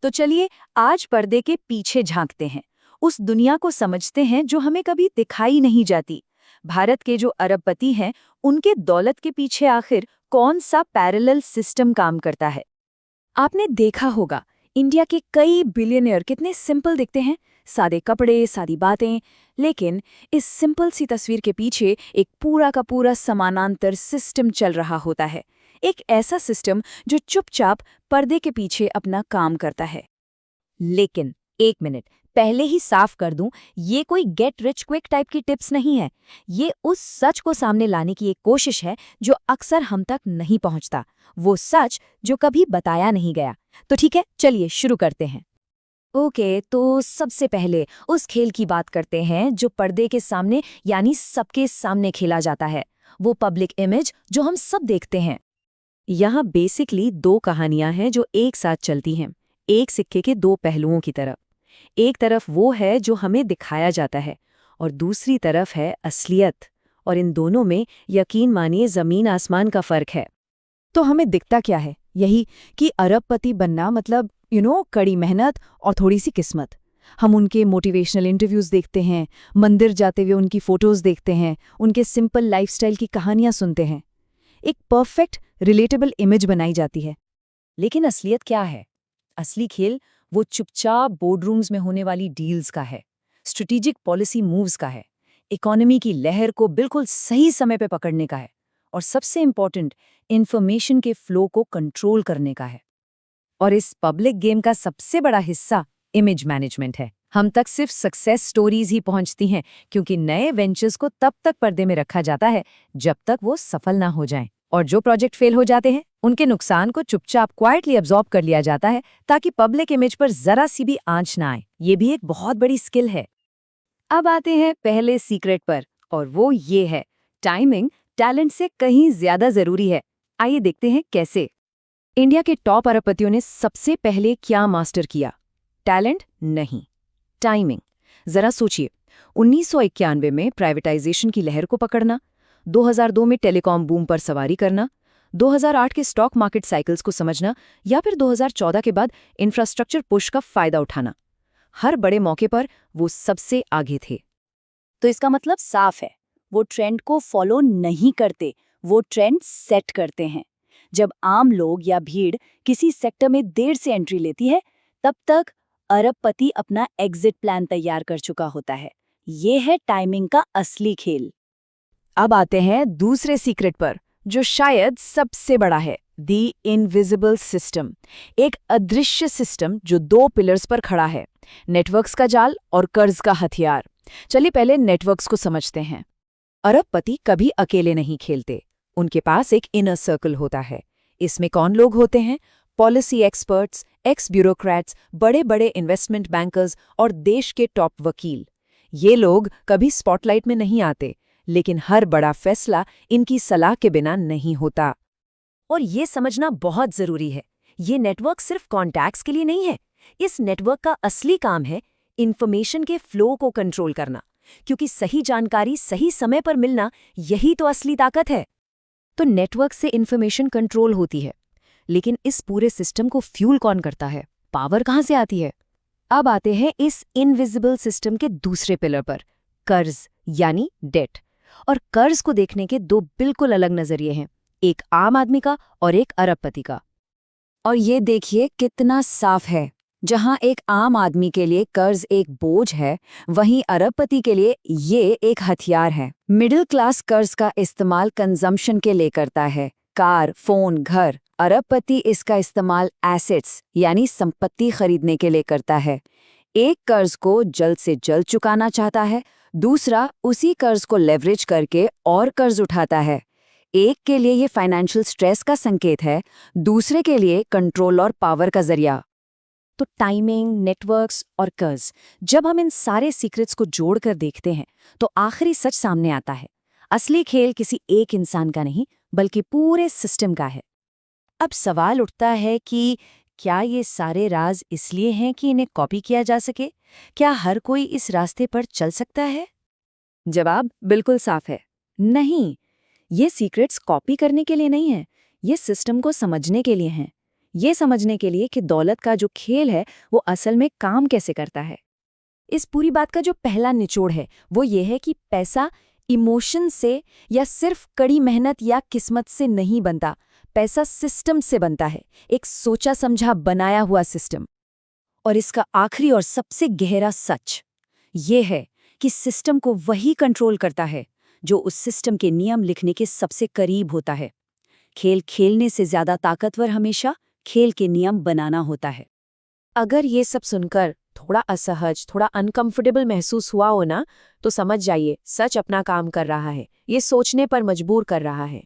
तो चलिए आज पर्दे के पीछे झांकते हैं, उस दुनिया को समझते हैं जो हमें कभी दिखाई नहीं जाती। भारत के जो अरबपति हैं, उनके दौलत के पीछे आखिर कौन सा पैरेलल सिस्टम काम करता है। आपने देखा होगा, इंडिया के कई बिलियनियर कितने सिंपल दिखते हैं, सादे कपड़े, सादी बातें, लेकिन इस सिंपल सी तस्वीर के पीछे एक पूरा का पूरा समानांतर सिस्टम चल रहा होता है। एक ऐसा सिस्टम जो चुपचाप पर्दे के पीछे अपना काम करता है। लेकिन एक मिनट, पहले ही साफ कर दूं, ये कोई गेट रिच क्विक टाइप की टिप्स नहीं है। ये उस सच को सामने लाने की एक कोशिश है जो अक्सर हम तक नहीं पहुंचता, वो सच जो कभी बताया नहीं गया। तो ठीक है, चलिए शुरू करते हैं। ओके, तो सबसे पहले उस खेल की बात करते हैं जो पर्दे के सामने यानी सबके सामने खेला जाता है, वो पब्लिक इमेज जो हम सब देखते हैं। यहाँ बेसिकली दो कहानियां हैं जो एक साथ चलती हैं, एक सिक्के के दो पहलुओं की तरह। एक तरफ वो है जो हमें दिखाया जाता है और दूसरी तरफ है असलियत, और इन दोनों में यकीन मानिए ज़मीन आसमान का फ़र्क है। तो हमें दिखता क्या है? यही कि अरबपति बनना मतलब कड़ी मेहनत और थोड़ी सी किस्मत। हम उनके मोटिवेशनल इंटरव्यूज़ देखते हैं, मंदिर जाते हुए उनकी फ़ोटोज़ देखते हैं, उनके सिंपल लाइफस्टाइल की कहानियाँ सुनते हैं। एक परफेक्ट रिलेटेबल इमेज बनाई जाती है। लेकिन असलियत क्या है? असली खेल वो चुपचाप बोर्डरूम्स में होने वाली डील्स का है, स्ट्रेटेजिक पॉलिसी मूव्स का है, इकोनॉमी की लहर को बिल्कुल सही समय पे पकड़ने का है, और सबसे इम्पोर्टेंट, इंफॉर्मेशन के फ्लो को कंट्रोल करने का है। और इस पब्लिक गेम का सबसे बड़ा हिस्सा इमेज मैनेजमेंट है। हम तक सिर्फ सक्सेस स्टोरीज ही पहुंचती हैं, क्योंकि नए वेंचर्स को तब तक पर्दे में रखा जाता है जब तक वो सफल ना हो जाएं। और जो प्रोजेक्ट फेल हो जाते हैं, उनके नुकसान को चुपचाप क्वाइटली अब्जॉर्ब कर लिया जाता है ताकि पब्लिक इमेज पर जरा सी भी आंच ना आए। ये भी एक बहुत बड़ी स्किल है। अब आते हैं पहले सीक्रेट पर, और वो ये है, टाइमिंग टैलेंट से कहीं ज्यादा जरूरी है। आइए देखते हैं कैसे। इंडिया के टॉप अरबपतियों ने सबसे पहले क्या मास्टर किया? टैलेंट नहीं, टाइमिंग। जरा सोचिए, 1991 में प्राइवेटाइजेशन की लहर को पकड़ना, 2002 में टेलीकॉम बूम पर सवारी करना, 2008 के स्टॉक मार्केट साइकिल्स को समझना, या फिर 2014 के बाद इंफ्रास्ट्रक्चर पुश का फायदा उठाना। हर बड़े मौके पर वो सबसे आगे थे। तो इसका मतलब साफ है, वो ट्रेंड को फॉलो नहीं करते, वो ट्रेंड सेट करते हैं। जब आम लोग या भीड़ किसी सेक्टर में देर से एंट्री लेती है, तब तक अरबपति अपना एग्जिट प्लान तैयार कर चुका होता है। ये है टाइमिंग का असली खेल। अब आते हैं दूसरे सीक्रेट पर, जो शायद सबसे बड़ा है, दी इनविजिबल सिस्टम। एक अदृश्य सिस्टम जो दो पिलर्स पर खड़ा है, नेटवर्क्स का जाल और कर्ज का हथियार। चलिए पहले नेटवर्क्स को समझते हैं। अरबपति कभी अकेले नहीं खेलते, उनके पास एक इनर सर्कल होता है। इसमें कौन लोग होते हैं? पॉलिसी एक्सपर्ट्स, एक्स ब्यूरोक्रेट्स, बड़े बड़े इन्वेस्टमेंट बैंकर्स और देश के टॉप वकील। ये लोग कभी स्पॉटलाइट में नहीं आते, लेकिन हर बड़ा फैसला इनकी सलाह के बिना नहीं होता। और ये समझना बहुत जरूरी है, ये नेटवर्क सिर्फ कॉन्टैक्ट्स के लिए नहीं है। इस नेटवर्क का असली काम है इंफॉर्मेशन के फ्लो को कंट्रोल करना, क्योंकि सही जानकारी सही समय पर मिलना, यही तो असली ताकत है। तो नेटवर्क से इंफॉर्मेशन कंट्रोल होती है, लेकिन इस पूरे सिस्टम को फ्यूल कौन करता है? पावर कहाँ से आती है? अब आते हैं इस इनविजिबल सिस्टम के दूसरे पिलर पर, कर्ज यानी डेट। और कर्ज को देखने के दो बिल्कुल अलग नजरिए हैं, एक आम आदमी का और एक अरबपति का। और ये देखिए कितना साफ है, जहां एक आम आदमी के लिए कर्ज एक बोझ है, वहीं अरबपति के लिए ये एक हथियार है। मिडिल क्लास कर्ज का इस्तेमाल कंजम्पशन के लिए करता है, कार, फोन, घर। अरबपति इसका इस्तेमाल एसेट्स यानी संपत्ति खरीदने के लिए करता है। एक कर्ज को जल्द से जल्द चुकाना चाहता है, दूसरा उसी कर्ज को लेवरेज करके और कर्ज उठाता है। एक के लिए ये फाइनेंशियल स्ट्रेस का संकेत है, दूसरे के लिए कंट्रोल और पावर का जरिया। तो टाइमिंग, नेटवर्क्स और कर्ज, जब हम इन सारे सीक्रेट्स को जोड़कर देखते हैं, तो आखिरी सच सामने आता है। असली खेल किसी एक इंसान का नहीं, बल्कि पूरे सिस्टम का है। अब सवाल उठता है कि क्या ये सारे राज इसलिए हैं कि इन्हें कॉपी किया जा सके? क्या हर कोई इस रास्ते पर चल सकता है? जवाब बिल्कुल साफ है, नहीं। ये सीक्रेट्स कॉपी करने के लिए नहीं है, ये सिस्टम को समझने के लिए हैं। ये समझने के लिए कि दौलत का जो खेल है वो असल में काम कैसे करता है। इस पूरी बात का जो पहला निचोड़ है वो ये है कि पैसा इमोशन से या सिर्फ कड़ी मेहनत या किस्मत से नहीं बनता। पैसा सिस्टम से बनता है, एक सोचा समझा बनाया हुआ सिस्टम। और इसका आखिरी और सबसे गहरा सच ये है कि सिस्टम को वही कंट्रोल करता है जो उस सिस्टम के नियम लिखने के सबसे करीब होता है। खेल खेलने से ज्यादा ताकतवर हमेशा खेल के नियम बनाना होता है। अगर ये सब सुनकर थोड़ा असहज, थोड़ा अनकंफर्टेबल महसूस हुआ हो ना, तो समझ जाइए सच अपना काम कर रहा है, ये सोचने पर मजबूर कर रहा है।